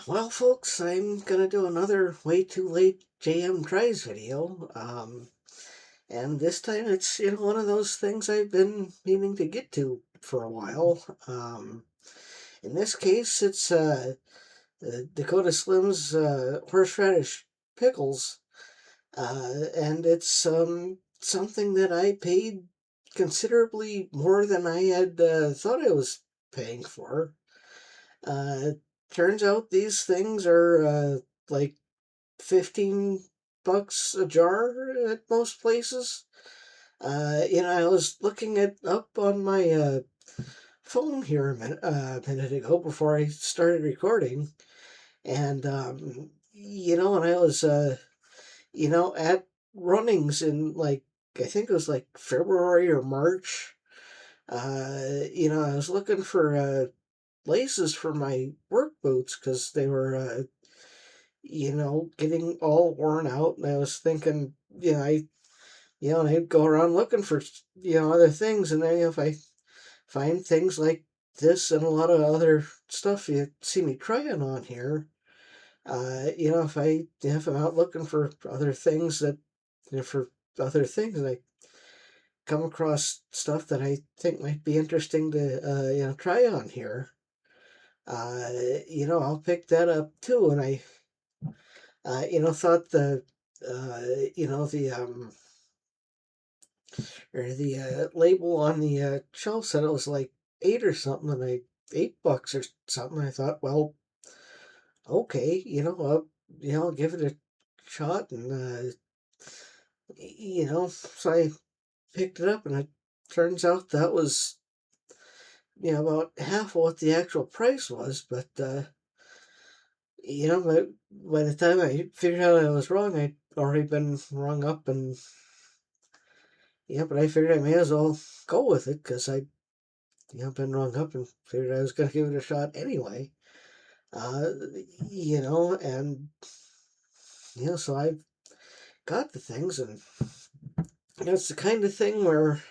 Well, folks, I'm gonna do another way too late JM tries video. And this time it's one of those things I've been meaning to get to for a while. In this case, it's Dakota Slim's Horseradish Pickles, and it's something that I paid considerably more than I had thought I was paying for. Uh, Turns out these things are like 15 bucks a jar at most places. I was looking it up on my phone here a minute ago before I started recording, and and I was at runnings in, like, I think it was like February or March. I was looking for laces for my work boots because they were getting all worn out. And I was thinking, and I'd go around looking for, other things. And then if I find things like this and a lot of other stuff you see me trying on here, if I'm out looking for other things for other things, and I come across stuff that I think might be interesting to, try on here, I'll pick that up too. And I, thought the label on the shelf said it was like eight or something, and $8 or something. I thought, well, okay, I'll give it a shot, and so I picked it up, and it turns out that was about half of what the actual price was. But by the time I figured out I was wrong, I'd already been rung up, and but I figured I may as well go with it because I been rung up and figured I was gonna give it a shot anyway. Uh, and so I've got the things, and it's the kind of thing where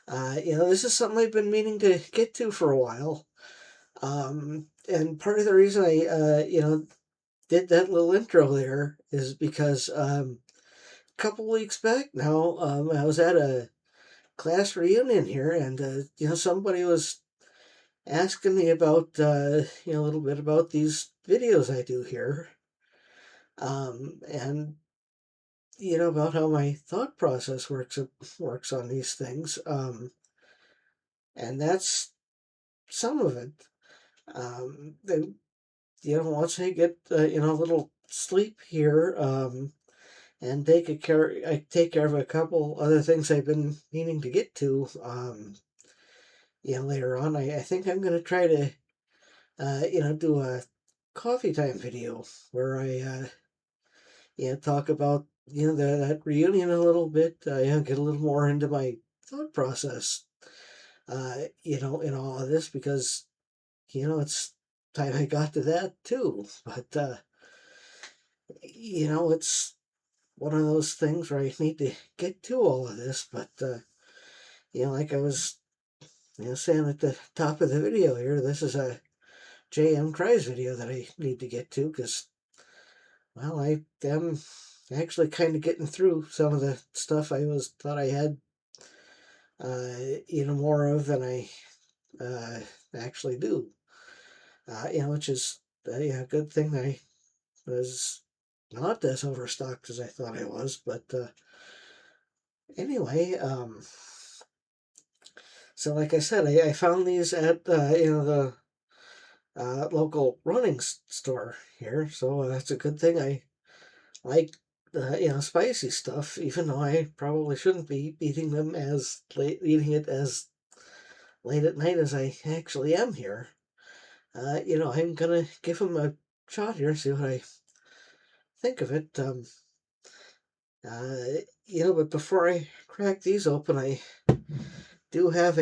this is something I've been meaning to get to for a while. And part of the reason I did that little intro there is because a couple weeks back now, I was at a class reunion here, and somebody was asking me about a little bit about these videos I do here, and about how my thought process works on these things, and that's some of it. Then once I get a little sleep here, and I take care of a couple other things I've been meaning to get to, later on. I think I'm gonna try to do a coffee time video where I talk about that reunion a little bit. Get a little more into my thought process. In all of this, because it's time I got to that too. But it's one of those things where I need to get to all of this. But like I was saying at the top of the video here, this is a JM Tries video that I need to get to because, well, I am actually kind of getting through some of the stuff I thought I had more of than I uh, actually do. Which is a good thing that I was not as overstocked as I thought I was. But anyway, so like I said, I found these at the local running store here, so that's a good thing. I like spicy stuff, even though I probably shouldn't be eating it as late at night as I actually am here. I'm gonna give them a shot here, see what I think of it. But before I crack these open, I do have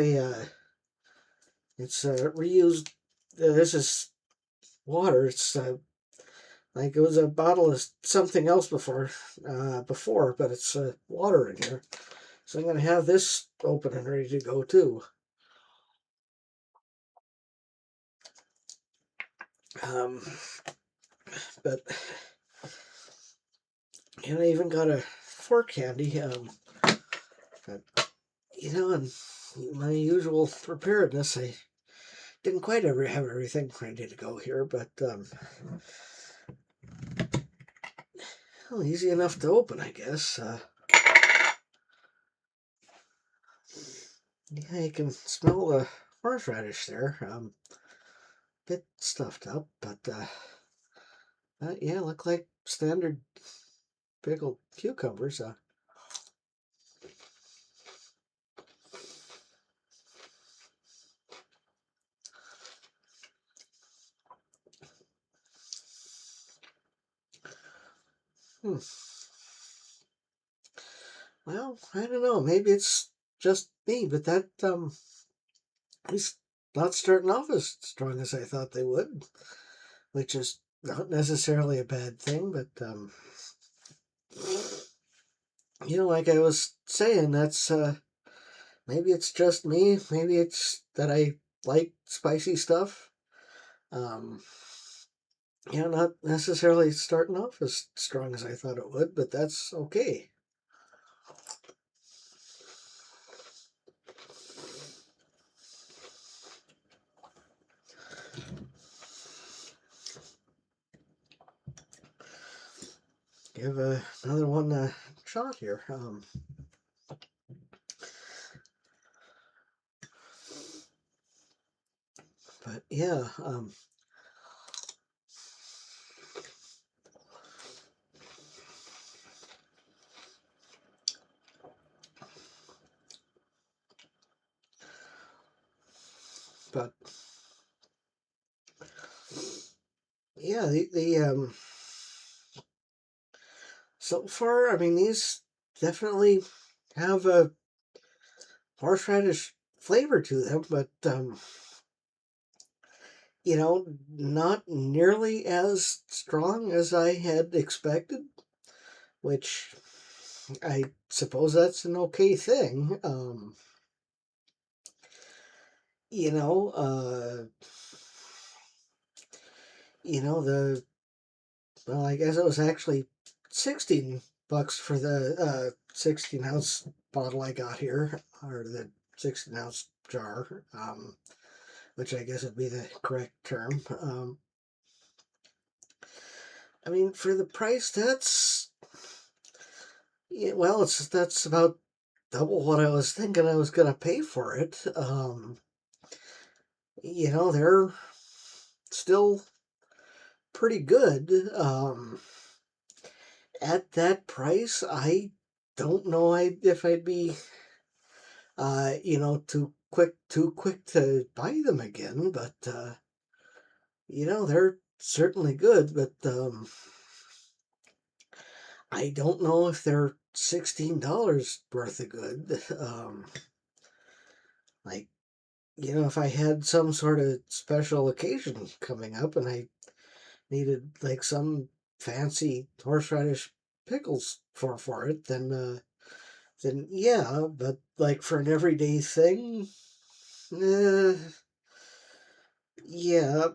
it's reused. This is water. It's like it was a bottle of something else before, but it's water in here. So I'm gonna have this open and ready to go too. Um, but and I even got a fork handy. But in my usual preparedness, I didn't quite ever have everything ready to go here, but well, easy enough to open, I guess. Yeah, you can smell the horseradish there. Bit stuffed up, but yeah, look like standard pickled cucumbers. Hmm. Well, I don't know. Maybe it's just me, but that is not starting off as strong as I thought they would, which is not necessarily a bad thing. But like I was saying, that's maybe it's just me. Maybe it's that I like spicy stuff. Um, not necessarily starting off as strong as I thought it would, but that's okay. Give another one a shot here. But yeah, but yeah, the so far, I mean, these definitely have a horseradish flavor to them, but not nearly as strong as I had expected, which I suppose that's an okay thing. You know, uh, the well, I guess it was actually $16 for the 16-ounce bottle I got here, or the 16-ounce jar, which I guess would be the correct term. I mean, for the price, that's about double what I was thinking I was gonna pay for it. They're still pretty good. At that price, I don't know if I'd be, too quick to buy them again. But they're certainly good. But I don't know if they're $16 worth of good. Like, if I had some sort of special occasion coming up and I needed like some fancy horseradish pickles for it, then yeah. But like for an everyday thing, uh, yeah.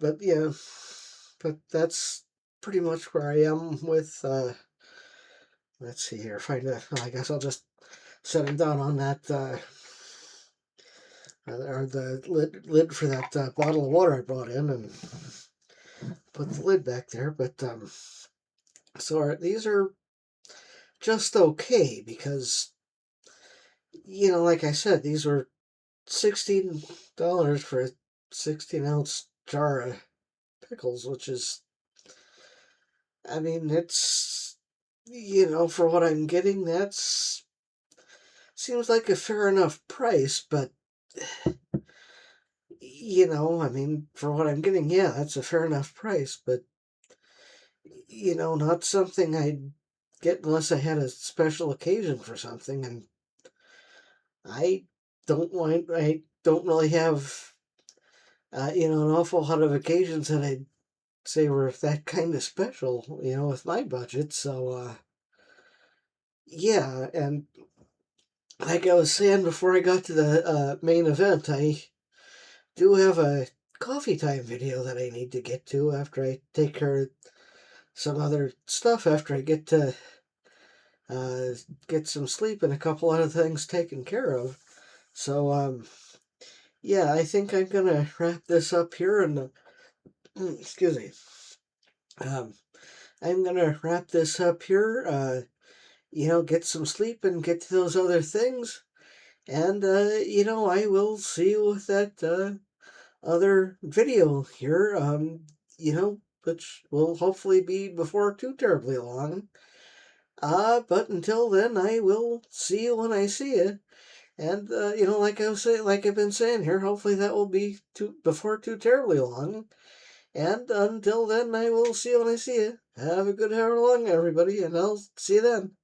But that's pretty much where I am with. Let's see here. I guess I'll just set them down on that. Or the lid for that bottle of water I brought in, and put the lid back there. But so these are just okay because like I said, these were $16 for a 16-ounce jar of pickles, which is, I mean, it's for what I'm getting, that's seems like a fair enough price, but I mean, for what I'm getting, yeah, that's a fair enough price, but not something I'd get unless I had a special occasion for something, and I I don't really have, an awful lot of occasions that I'd say were that kind of special, with my budget. So, yeah, and like I was saying before I got to the main event, I do have a coffee time video that I need to get to after I take care of some other stuff after I uh, get some sleep and a couple other things taken care of. So yeah, I think I'm gonna wrap this up here and excuse me. Um, I'm gonna wrap this up here. Get some sleep and get to those other things. And I will see you with that other video here. Which will hopefully be before too terribly long. But until then, I will see you when I see you. And like I was saying, like I've been saying here, hopefully that will be before too terribly long. And until then, I will see you when I see you. Have a good however long, everybody, and I'll see you then.